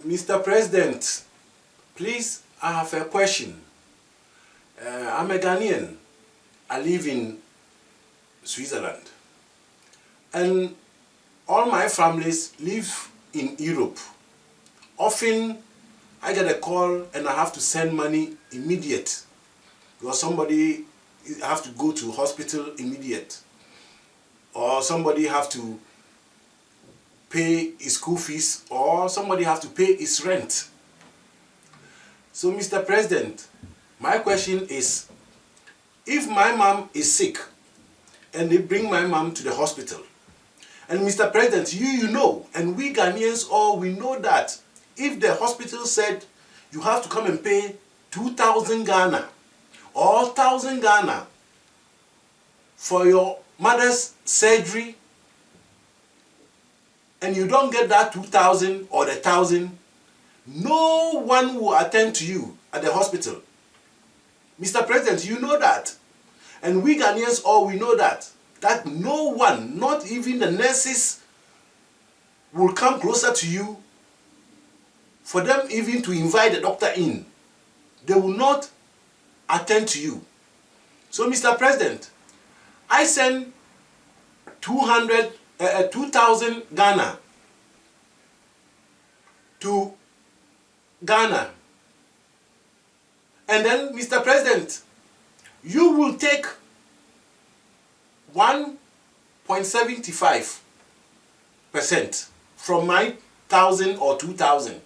Mr. President, please, I have a question. I'm a Ghanaian. I live in Switzerland. And all my families live in Europe. Often, I get a call and I have to send money immediate. Because somebody have to go to hospital immediate. Or somebody have to pay his school fees, or somebody have to pay his rent. So, Mr. President, my question is, if my mom is sick and they bring my mom to the hospital, and Mr. President, you know, and we Ghanaians all, we know that if the hospital said you have to come and pay 2,000 Ghana or 1,000 Ghana for your mother's surgery, and you don't get that 2,000 or the 1,000, no one will attend to you at the hospital. Mr. President, you know that. And we Ghanaians all, we know that no one, not even the nurses, will come closer to you for them even to invite the doctor in. They will not attend to you. So, Mr. President, I send 2,000 Ghana to Ghana. And then, Mr. President, you will take 1.75% from my 1,000 or 2,000.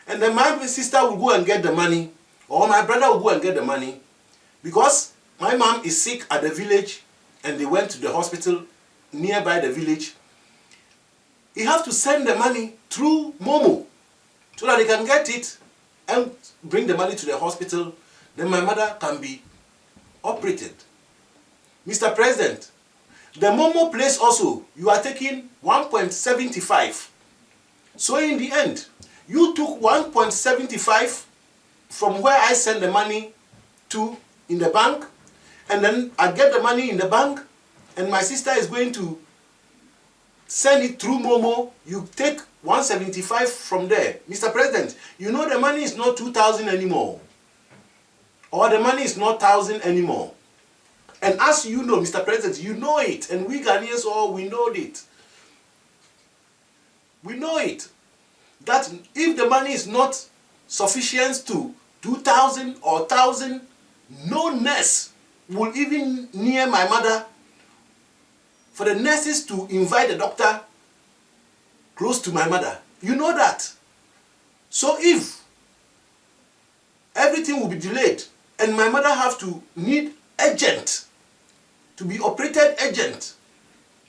And then my sister will go and get the money, or my brother will go and get the money, because my mom is sick at the village and they went to the hospital nearby the village. You have to send the money through Momo so that they can get it and bring the money to the hospital. Then my mother can be operated. Mr. President, the Momo place also, you are taking 1.75. So in the end, you took 1.75 from where I send the money to in the bank, and then I get the money in the bank, and my sister is going to send it through Momo. You take 175 from there. Mr. President, you know the money is not 2,000 anymore. Or the money is not 1,000 anymore. And as you know, Mr. President, you know it. And we Ghanaians all, we know it. We know it. That if the money is not sufficient to 2,000 or 1,000, no nurse will even near my mother for the nurses to invite the doctor close to my mother. You know that. So if everything will be delayed and my mother have to need urgent, to be operated urgent,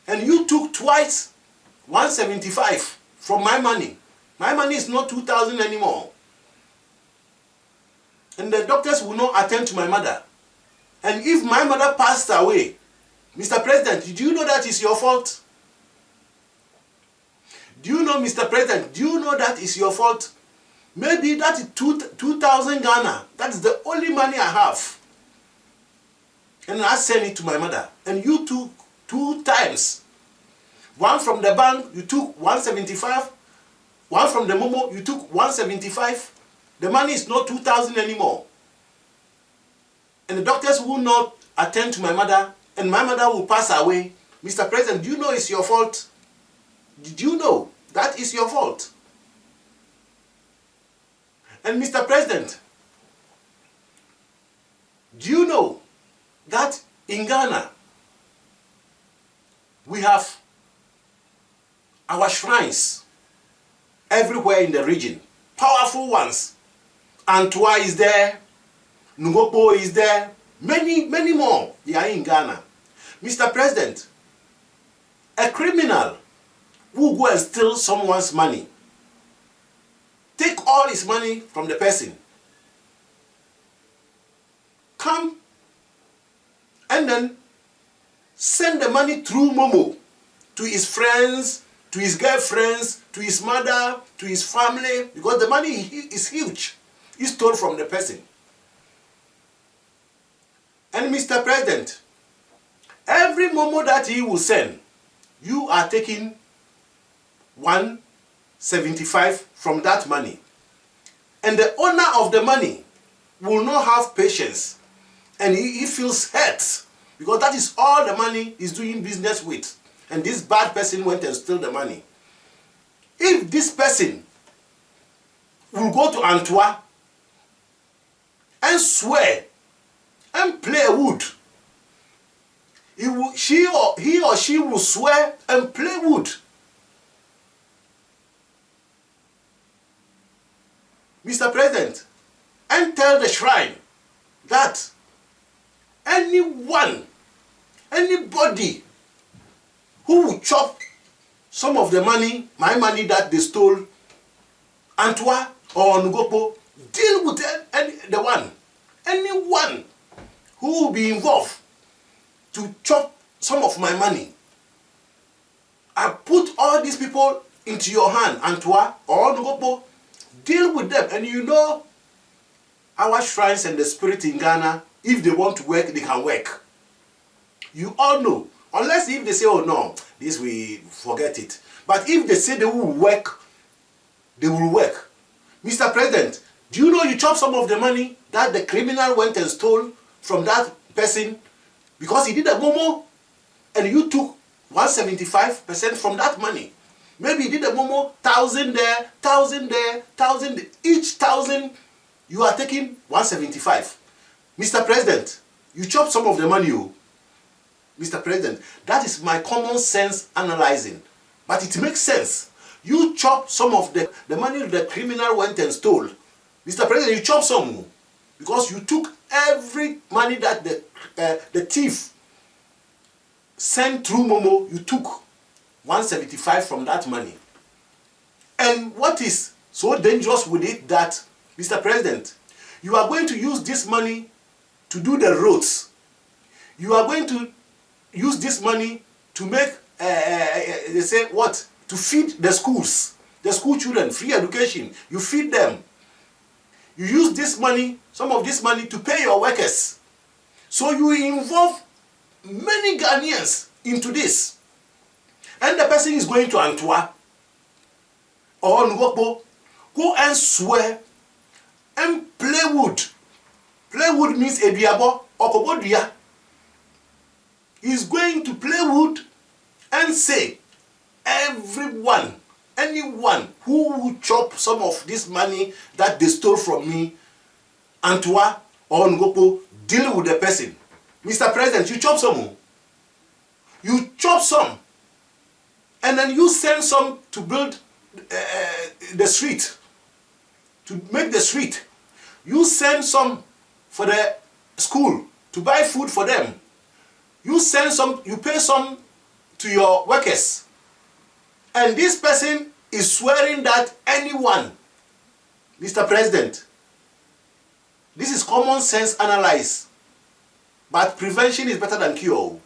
and you took twice 175 from my money is not 2,000 anymore. And the doctors will not attend to my mother. And if my mother passed away, Mr. President, do you know that is your fault? Do you know, Mr. President, do you know that is your fault? Maybe that is 2,000 Ghana. That is the only money I have. And I send it to my mother. And you took 2 times. One from the bank, you took 175. One from the Momo, you took 175. The money is not 2,000 anymore. And the doctors will not attend to my mother, and my mother will pass away. Mr. President, do you know it's your fault? Did you know that is your fault? And Mr. President, do you know that in Ghana, we have our shrines everywhere in the region, powerful ones. Antwa is there, Ngopo is there, many more, they are in Ghana. Mr. President, a criminal who go and steal someone's money, take all his money from the person, come and then send the money through Momo to his friends, to his girlfriends, to his mother, to his family, because the money is huge. He stole from the person. And Mr. President, every Momo that he will send, you are taking 1 175 from that money. And the owner of the money will not have patience, and he feels hurt, because that is all the money he's doing business with, and this bad person went and stole the money. If this person will go to Antwerp and swear and play a wood, he or she will swear and play wood. Mr. President, and tell the shrine that anybody who will chop some of the money, my money that they stole, Antwa or Nugopo, deal with anyone who will be involved to chop some of my money. I put all these people into your hand, Antwa or Nugopo, deal with them. And you know, our shrines and the spirit in Ghana, if they want to work, they can work. You all know. Unless if they say, oh no, this we forget it. But if they say they will work, they will work. Mr. President, do you know you chop some of the money that the criminal went and stole from that person because he did a momo, and you took 175% from that money? Maybe he did a momo, 1,000 there, 1,000 there, 1,000 there. Each 1,000 you are taking 175. Mr. President, you chop some of the money. Mr. President, that is my common sense analyzing. But it makes sense. You chop some of the money the criminal went and stole. Mr. President, you chop some because you took every money that the thief sent through Momo. You took 175 from that money. And what is so dangerous with it that, Mr. President, you are going to use this money to do the roads. You are going to use this money to make, they say what? To feed the schools, the school children, free education. You feed them. You use this money, some of this money, to pay your workers. So you involve many Ghanaians into this. And the person is going to Antwerp or Nwokbo, go and swear and play wood. Play wood means Ediabo or Kobodia. He's going to play wood and say, anyone who will chop some of this money that they stole from me, Antwa or Ngopo, deal with the person. Mr. President, you chop some. You chop some. And then you send some to build the street, to make the street. You send some for the school, to buy food for them. You send some, you pay some to your workers. And this person is swearing that anyone, Mr. President, this is common sense analyze. But prevention is better than cure.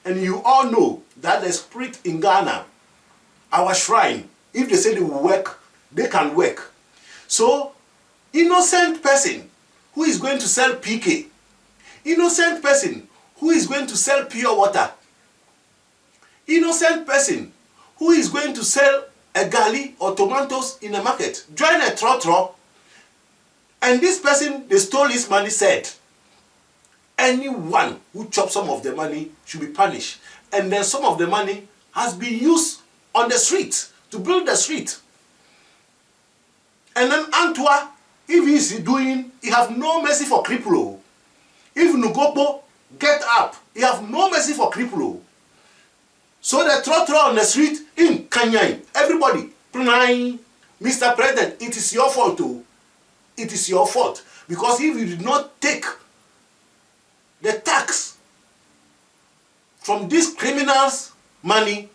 And you all know that the spirit in Ghana, our shrine, if they say they will work, they can work. So, innocent person who is going to sell PK, innocent person who is going to sell pure water, innocent person who is going to sell a gali or tomatoes in the market, join a trotro, and this person, they stole his money, said, anyone who chops some of the money should be punished. And then some of the money has been used on the street, to build the street. And then Antwa, if he's doing, he have no mercy for cripple. If Nugopo get up, he have no mercy for cripple. So the trotro on the street in Kenya, everybody, Mr. President, it is your fault too. It is your fault. Because if you did not take the tax from these criminals' money,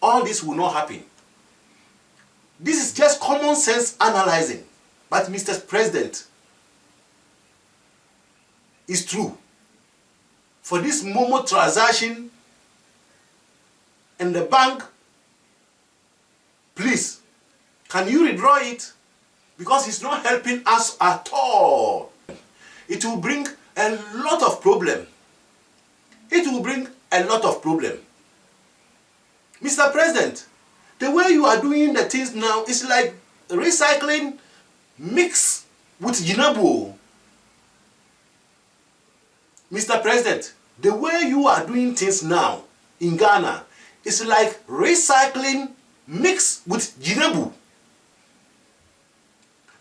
all this will not happen. This is just common sense analyzing. But Mr. President, it's true. For this Momo transaction and the bank, please, can you withdraw it? Because it's not helping us at all. It will bring a lot of problem. It will bring a lot of problem. Mr. President, The way you are doing the things now is like recycling mixed with Jinabu. Mr. President, the way you are doing things now in Ghana is like recycling mixed with Jinabu.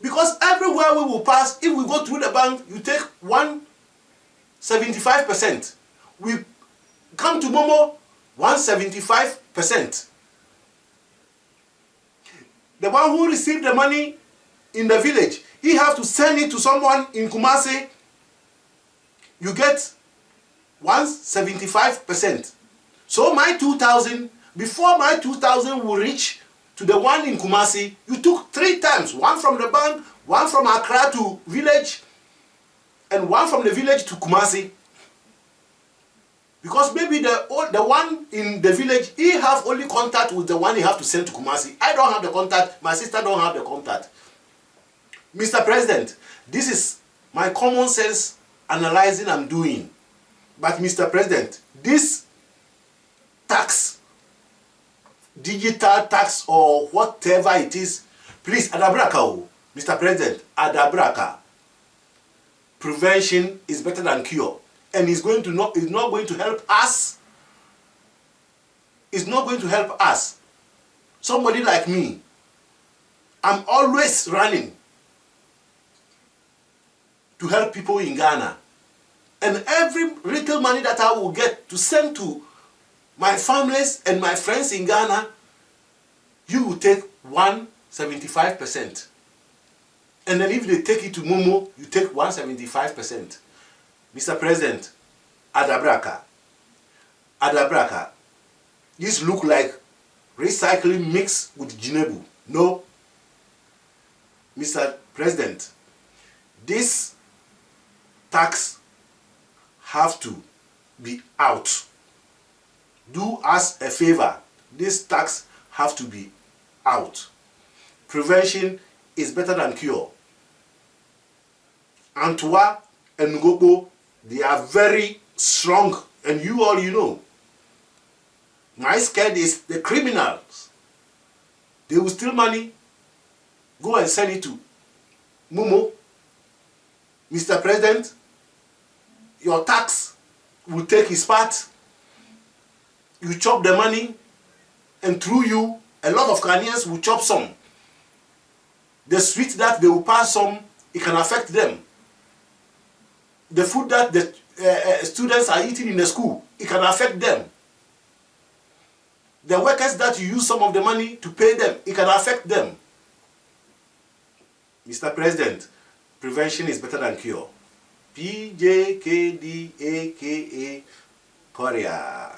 Because everywhere we will pass, if we go through the bank, you take 175%. We come to Momo, 175%. The one who received the money in the village, he have to send it to someone in Kumasi. You get 175%. So my 2,000, before my 2,000 will reach to the one in Kumasi, you took 3 times. One from the bank, one from Accra to village, and one from the village to Kumasi. Because maybe the one in the village, he have only contact with the one he have to send to Kumasi. I don't have the contact. My sister don't have the contact. Mr. President, this is my common sense analyzing I'm doing. But Mr. President, this tax, digital tax or whatever it is, please, adabraka, Mr. President, adabraka. Prevention is better than cure. And it's not going to help us. It's not going to help us. Somebody like me, I'm always running to help people in Ghana. And every little money that I will get to send to my families and my friends in Ghana, you will take 175%. And then if they take it to Momo, you take 175%. Mr. President, adabraka. Adabraka. This look like recycling mixed with Jinebu. No. Mr. President, this tax have to be out. Do us a favor. This tax have to be out. Prevention is better than cure. Antoa and Ngobo, they are very strong, and you know. My scared is the criminals. They will steal money, go and send it to Momo. Mr. President, your tax will take his part. You chop the money, and through you, a lot of Ghanaians will chop some. The sweet that they will pass some, it can affect them. The food that the students are eating in the school, it can affect them. The workers that you use some of the money to pay them, it can affect them. Mr. President, prevention is better than cure. PJKDAKA Korea.